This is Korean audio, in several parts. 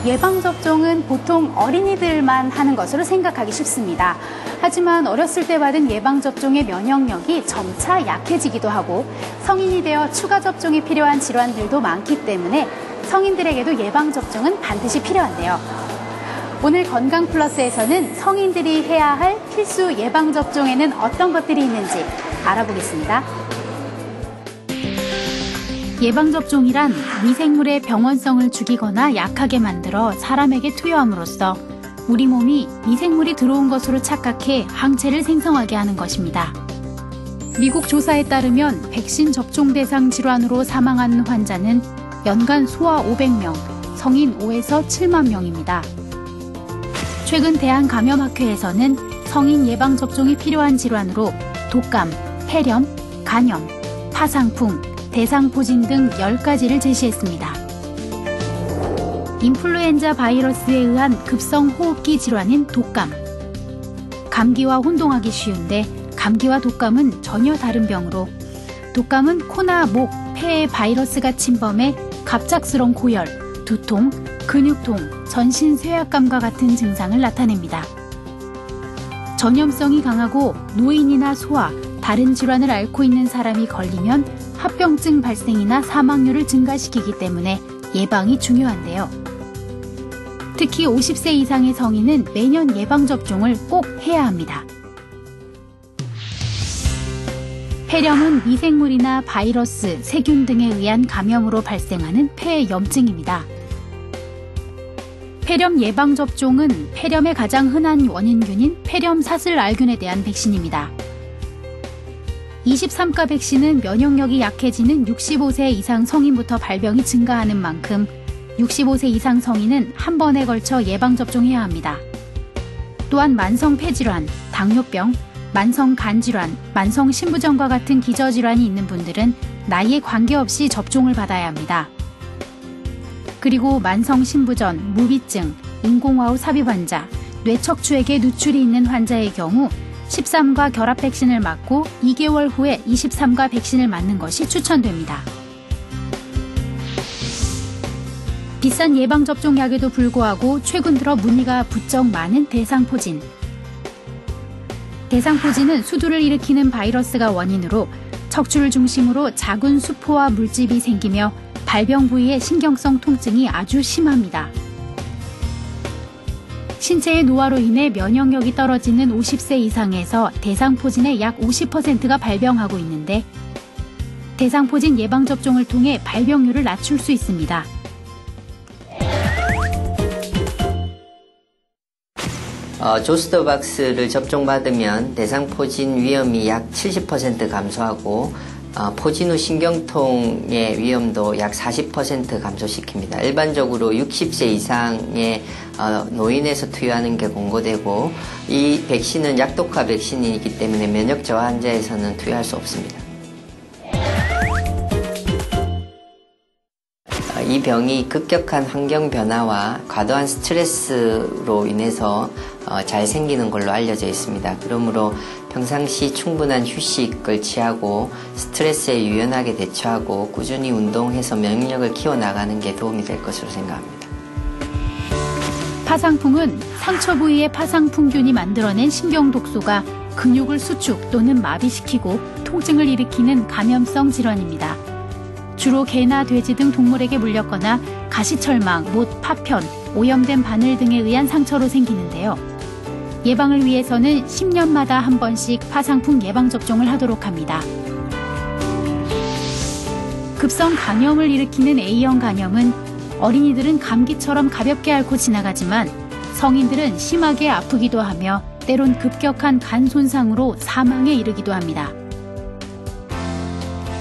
예방접종은 보통 어린이들만 하는 것으로 생각하기 쉽습니다. 하지만 어렸을 때 받은 예방접종의 면역력이 점차 약해지기도 하고 성인이 되어 추가 접종이 필요한 질환들도 많기 때문에 성인들에게도 예방접종은 반드시 필요한데요. 오늘 건강플러스에서는 성인들이 해야 할 필수 예방접종에는 어떤 것들이 있는지 알아보겠습니다. 예방접종이란 미생물의 병원성을 죽이거나 약하게 만들어 사람에게 투여함으로써 우리 몸이 미생물이 들어온 것으로 착각해 항체를 생성하게 하는 것입니다. 미국 조사에 따르면 백신 접종 대상 질환으로 사망하는 환자는 연간 소아 500명, 성인 5에서 7만 명입니다. 최근 대한감염학회에서는 성인 예방접종이 필요한 질환으로 독감, 폐렴, 간염, 파상풍, 대상포진 등 10가지를 제시했습니다. 인플루엔자 바이러스에 의한 급성 호흡기 질환인 독감. 감기와 혼동하기 쉬운데 감기와 독감은 전혀 다른 병으로 독감은 코나 목, 폐에 바이러스가 침범해 갑작스러운 고열, 두통, 근육통, 전신 쇠약감과 같은 증상을 나타냅니다. 전염성이 강하고 노인이나 소아, 다른 질환을 앓고 있는 사람이 걸리면 합병증 발생이나 사망률을 증가시키기 때문에 예방이 중요한데요. 특히 50세 이상의 성인은 매년 예방접종을 꼭 해야 합니다. 폐렴은 미생물이나 바이러스, 세균 등에 의한 감염으로 발생하는 폐의 염증입니다. 폐렴 예방접종은 폐렴의 가장 흔한 원인균인 폐렴 사슬알균에 대한 백신입니다. 23가 백신은 면역력이 약해지는 65세 이상 성인부터 발병이 증가하는 만큼 65세 이상 성인은 한 번에 걸쳐 예방접종해야 합니다. 또한 만성 폐질환, 당뇨병, 만성 간질환, 만성 신부전과 같은 기저질환이 있는 분들은 나이에 관계없이 접종을 받아야 합니다. 그리고 만성 신부전, 무비증, 인공화후 삽입 환자, 뇌척추액에 누출이 있는 환자의 경우 13가 결합 백신을 맞고 2개월 후에 23가 백신을 맞는 것이 추천됩니다. 비싼 예방접종약에도 불구하고 최근 들어 문의가 부쩍 많은 대상포진. 대상포진은 수두를 일으키는 바이러스가 원인으로 척추를 중심으로 작은 수포와 물집이 생기며 발병 부위의 신경성 통증이 아주 심합니다. 신체의 노화로 인해 면역력이 떨어지는 50세 이상에서 대상포진의 약 50%가 발병하고 있는데 대상포진 예방접종을 통해 발병률을 낮출 수 있습니다. 조스터박스를 접종받으면 대상포진 위험이 약 70% 감소하고 포진 후 신경통의 위험도 약 40% 감소시킵니다. 일반적으로 60세 이상의 노인에서 투여하는 게 권고되고 이 백신은 약독화 백신이기 때문에 면역 저하 환자에서는 투여할 수 없습니다. 이 병이 급격한 환경 변화와 과도한 스트레스로 인해서 잘 생기는 걸로 알려져 있습니다. 그러므로 평상시 충분한 휴식을 취하고 스트레스에 유연하게 대처하고 꾸준히 운동해서 면역력을 키워나가는 게 도움이 될 것으로 생각합니다. 파상풍은 상처 부위의 파상풍균이 만들어낸 신경독소가 근육을 수축 또는 마비시키고 통증을 일으키는 감염성 질환입니다. 주로 개나 돼지 등 동물에게 물렸거나 가시철망, 못, 파편, 오염된 바늘 등에 의한 상처로 생기는데요. 예방을 위해서는 10년마다 한 번씩 파상풍 예방접종을 하도록 합니다. 급성 간염을 일으키는 A형 간염은 어린이들은 감기처럼 가볍게 앓고 지나가지만 성인들은 심하게 아프기도 하며 때론 급격한 간 손상으로 사망에 이르기도 합니다.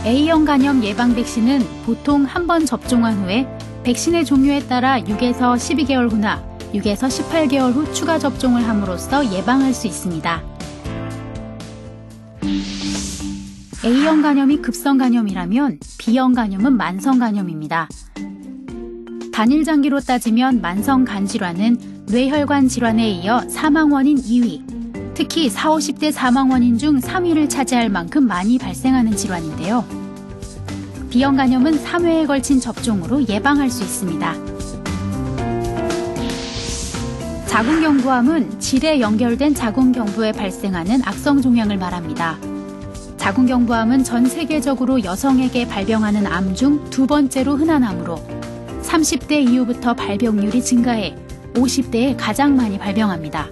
A형 간염 예방 백신은 보통 한 번 접종한 후에 백신의 종류에 따라 6에서 12개월 후나 6에서 18개월 후 추가 접종을 함으로써 예방할 수 있습니다. A형 간염이 급성 간염이라면 B형 간염은 만성 간염입니다. 단일 장기로 따지면 만성 간질환은 뇌혈관 질환에 이어 사망 원인 2위, 특히 40, 50대 사망 원인 중 3위를 차지할 만큼 많이 발생하는 질환인데요. B형 간염은 3회에 걸친 접종으로 예방할 수 있습니다. 자궁경부암은 질에 연결된 자궁경부에 발생하는 악성 종양을 말합니다. 자궁경부암은 전 세계적으로 여성에게 발병하는 암 중 두 번째로 흔한 암으로 30대 이후부터 발병률이 증가해 50대에 가장 많이 발병합니다.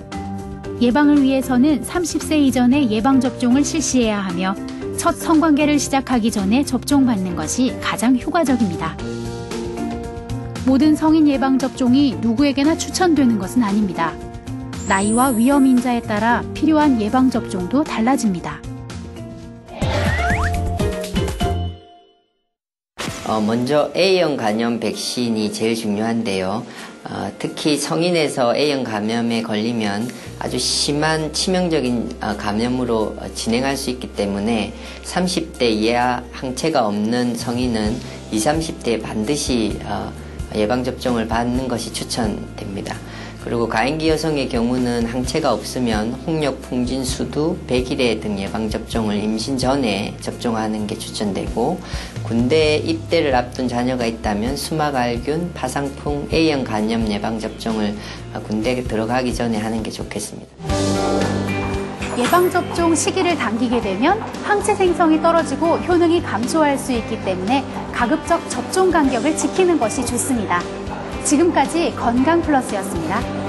예방을 위해서는 30세 이전에 예방접종을 실시해야 하며 첫 성관계를 시작하기 전에 접종받는 것이 가장 효과적입니다. 모든 성인 예방접종이 누구에게나 추천되는 것은 아닙니다. 나이와 위험 인자에 따라 필요한 예방접종도 달라집니다. 먼저 A형 감염 백신이 제일 중요한데요. 특히 성인에서 A형 감염에 걸리면 아주 심한 치명적인 감염으로 진행할 수 있기 때문에 30대 이하 항체가 없는 성인은 20, 30대에 반드시 예방접종을 받는 것이 추천됩니다. 그리고 가임기 여성의 경우는 항체가 없으면 홍역, 풍진, 수두, 백일해 등 예방접종을 임신 전에 접종하는 게 추천되고, 군대 입대를 앞둔 자녀가 있다면 수막알균, 파상풍, A형 간염 예방접종을 군대에 들어가기 전에 하는 게 좋겠습니다. 예방접종 시기를 당기게 되면 항체 생성이 떨어지고 효능이 감소할 수 있기 때문에 가급적 접종 간격을 지키는 것이 좋습니다. 지금까지 건강플러스였습니다.